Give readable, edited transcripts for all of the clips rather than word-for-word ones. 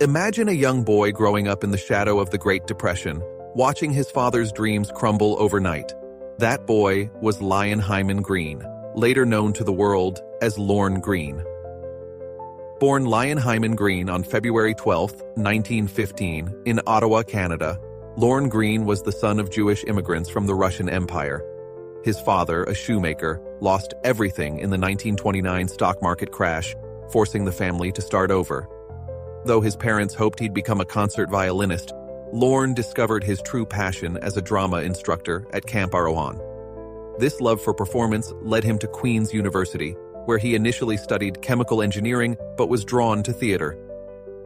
Imagine a young boy growing up in the shadow of the Great Depression, watching his father's dreams crumble overnight. That boy was Lorne Greene, later known to the world as Lorne Greene. Born Lorne Greene on February 12, 1915, in Ottawa, Canada, Lorne Greene was the son of Jewish immigrants from the Russian Empire. His father, a shoemaker, lost everything in the 1929 stock market crash, forcing the family to start over. Though his parents hoped he'd become a concert violinist, Lorne discovered his true passion as a drama instructor at Camp Arrowan. This love for performance led him to Queen's University, where he initially studied chemical engineering but was drawn to theater.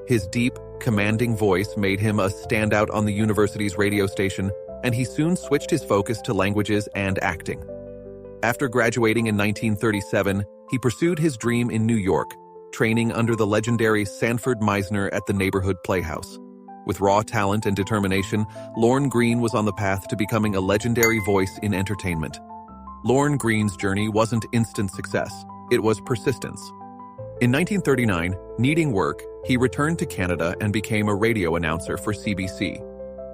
His deep, commanding voice made him a standout on the university's radio station, and he soon switched his focus to languages and acting. After graduating in 1937, he pursued his dream in New York, training under the legendary Sanford Meisner at the neighborhood playhouse. With raw talent and determination, Lorne Greene was on the path to becoming a legendary voice in entertainment. Lorne Greene's journey wasn't instant success, it was persistence. In 1939, needing work, he returned to Canada and became a radio announcer for CBC.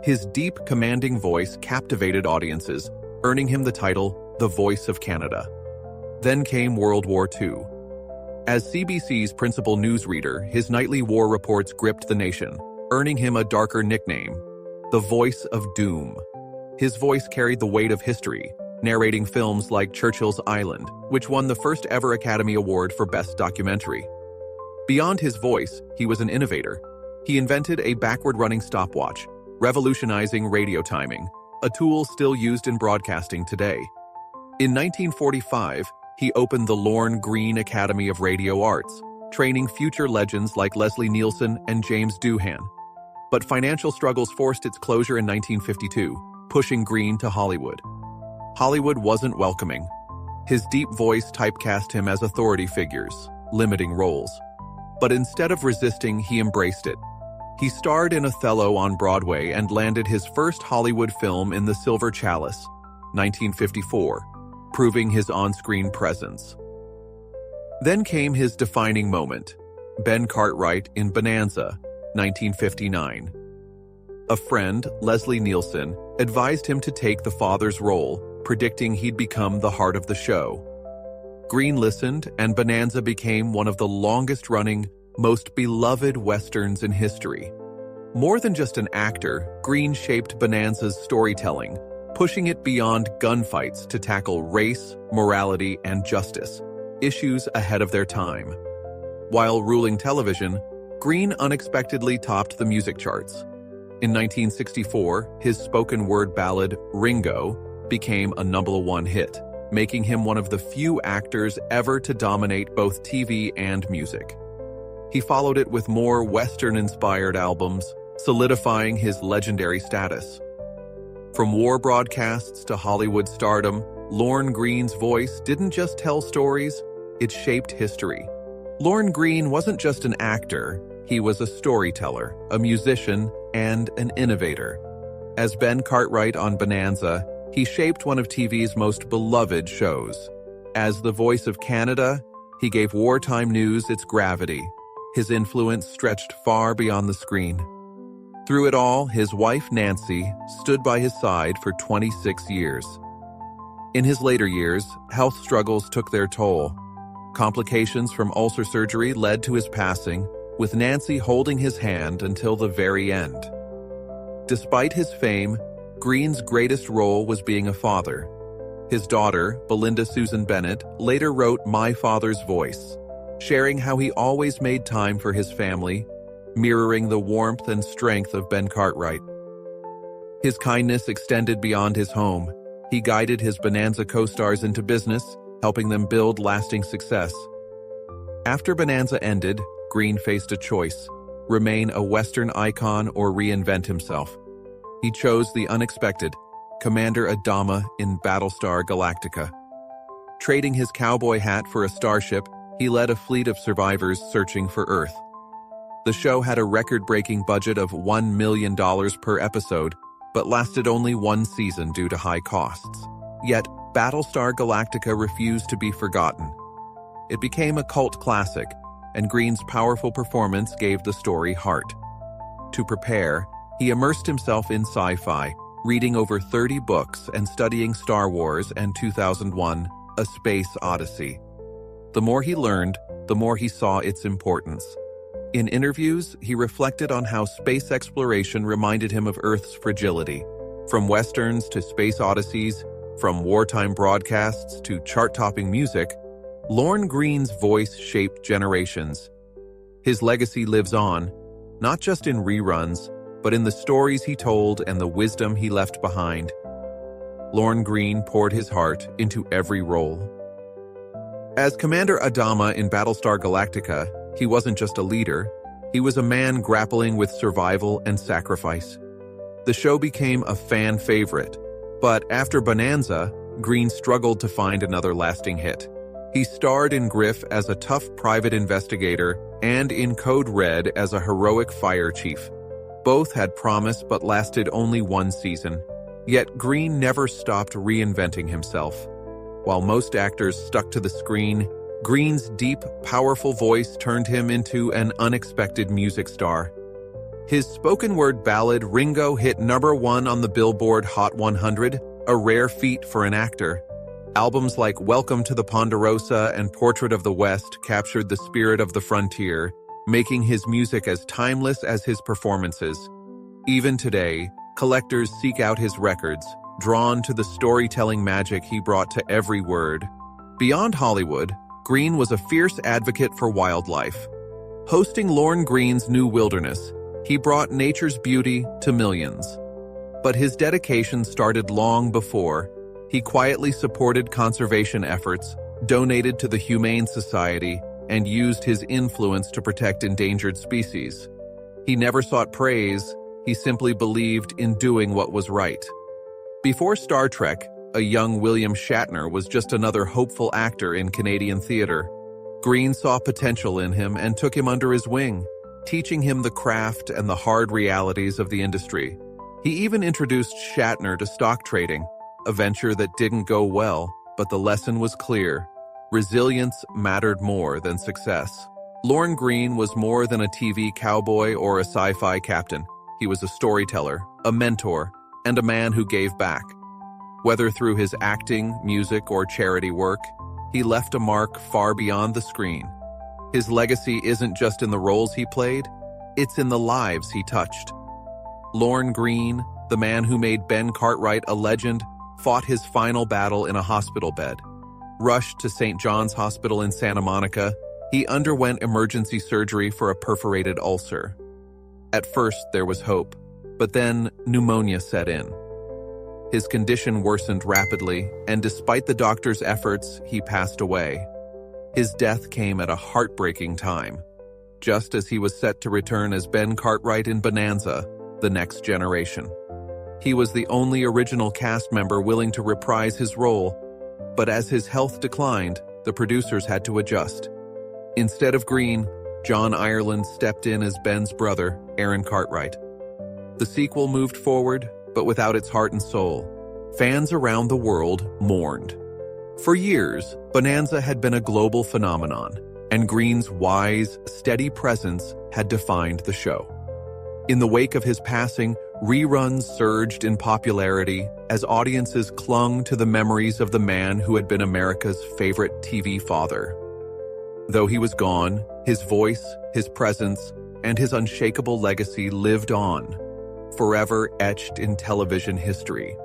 His deep, commanding voice captivated audiences, earning him the title, the Voice of Canada. Then came World War II. As CBC's principal newsreader, his nightly war reports gripped the nation, earning him a darker nickname, the Voice of Doom. His voice carried the weight of history, narrating films like Churchill's Island, which won the first ever Academy Award for Best Documentary. Beyond his voice, he was an innovator. He invented a backward-running stopwatch, revolutionizing radio timing, a tool still used in broadcasting today. In 1945, he opened the Lorne Greene Academy of Radio Arts, training future legends like Leslie Nielsen and James Doohan. But financial struggles forced its closure in 1952, pushing Greene to Hollywood. Hollywood wasn't welcoming. His deep voice typecast him as authority figures, limiting roles. But instead of resisting, he embraced it. He starred in Othello on Broadway and landed his first Hollywood film in The Silver Chalice, 1954, proving his on-screen presence. Then came his defining moment, Ben Cartwright in Bonanza, 1959. A friend, Leslie Nielsen, advised him to take the father's role, predicting he'd become the heart of the show. Greene listened, and Bonanza became one of the longest-running, most beloved westerns in history. More than just an actor, Greene shaped Bonanza's storytelling, pushing it beyond gunfights to tackle race, morality, and justice, issues ahead of their time. While ruling television, Greene unexpectedly topped the music charts. In 1964, his spoken-word ballad, Ringo, became a #1 hit, making him one of the few actors ever to dominate both TV and music. He followed it with more Western-inspired albums, solidifying his legendary status. From war broadcasts to Hollywood stardom, Lorne Greene's voice didn't just tell stories, it shaped history. Lorne Greene wasn't just an actor, he was a storyteller, a musician, and an innovator. As Ben Cartwright on Bonanza, he shaped one of TV's most beloved shows. As the Voice of Canada, he gave wartime news its gravity. His influence stretched far beyond the screen. Through it all, his wife Nancy stood by his side for 26 years. In his later years, health struggles took their toll. Complications from ulcer surgery led to his passing, with Nancy holding his hand until the very end. Despite his fame, Greene's greatest role was being a father. His daughter, Belinda Susan Bennett, later wrote My Father's Voice, sharing how he always made time for his family, mirroring the warmth and strength of Ben Cartwright. His kindness extended beyond his home. He guided his Bonanza co-stars into business, helping them build lasting success. After Bonanza ended, Greene faced a choice: remain a Western icon or reinvent himself. He chose the unexpected, Commander Adama in Battlestar Galactica. Trading his cowboy hat for a starship, he led a fleet of survivors searching for Earth. The show had a record-breaking budget of $1 million per episode, but lasted only one season due to high costs. Yet, Battlestar Galactica refused to be forgotten. It became a cult classic, and Greene's powerful performance gave the story heart. To prepare, he immersed himself in sci-fi, reading over 30 books and studying Star Wars and 2001: A Space Odyssey. The more he learned, the more he saw its importance. In interviews, he reflected on how space exploration reminded him of Earth's fragility. From westerns to space odysseys, from wartime broadcasts to chart-topping music, Lorne Greene's voice shaped generations. His legacy lives on, not just in reruns, but in the stories he told and the wisdom he left behind. Lorne Greene poured his heart into every role. As Commander Adama in Battlestar Galactica, he wasn't just a leader, he was a man grappling with survival and sacrifice. The show became a fan favorite, but after Bonanza, Greene struggled to find another lasting hit. He starred in Griff as a tough private investigator and in Code Red as a heroic fire chief. Both had promise but lasted only one season, yet Greene never stopped reinventing himself. While most actors stuck to the screen, Greene's deep, powerful voice turned him into an unexpected music star. His spoken-word ballad Ringo hit #1 on the Billboard Hot 100, a rare feat for an actor. Albums like Welcome to the Ponderosa and Portrait of the West captured the spirit of the frontier, making his music as timeless as his performances. Even today, collectors seek out his records, drawn to the storytelling magic he brought to every word. Beyond Hollywood, Greene was a fierce advocate for wildlife. Hosting Lorne Greene's New Wilderness, he brought nature's beauty to millions. But his dedication started long before. He quietly supported conservation efforts, donated to the Humane Society, and used his influence to protect endangered species. He never sought praise, he simply believed in doing what was right. Before Star Trek, a young William Shatner was just another hopeful actor in Canadian theater. Greene saw potential in him and took him under his wing, teaching him the craft and the hard realities of the industry. He even introduced Shatner to stock trading, a venture that didn't go well, but the lesson was clear. Resilience mattered more than success. Lorne Greene was more than a TV cowboy or a sci-fi captain. He was a storyteller, a mentor, and a man who gave back. Whether through his acting, music, or charity work, he left a mark far beyond the screen. His legacy isn't just in the roles he played, it's in the lives he touched. Lorne Greene, the man who made Ben Cartwright a legend, fought his final battle in a hospital bed. Rushed to St. John's Hospital in Santa Monica, he underwent emergency surgery for a perforated ulcer. At first, there was hope, but then pneumonia set in. His condition worsened rapidly, and despite the doctor's efforts, he passed away. His death came at a heartbreaking time, just as he was set to return as Ben Cartwright in Bonanza, The Next Generation. He was the only original cast member willing to reprise his role, but as his health declined, the producers had to adjust. Instead of Greene, John Ireland stepped in as Ben's brother, Aaron Cartwright. The sequel moved forward, but without its heart and soul. Fans around the world mourned. For years, Bonanza had been a global phenomenon, and Greene's wise, steady presence had defined the show. In the wake of his passing, reruns surged in popularity as audiences clung to the memories of the man who had been America's favorite TV father. Though he was gone, his voice, his presence, and his unshakable legacy lived on, forever etched in television history.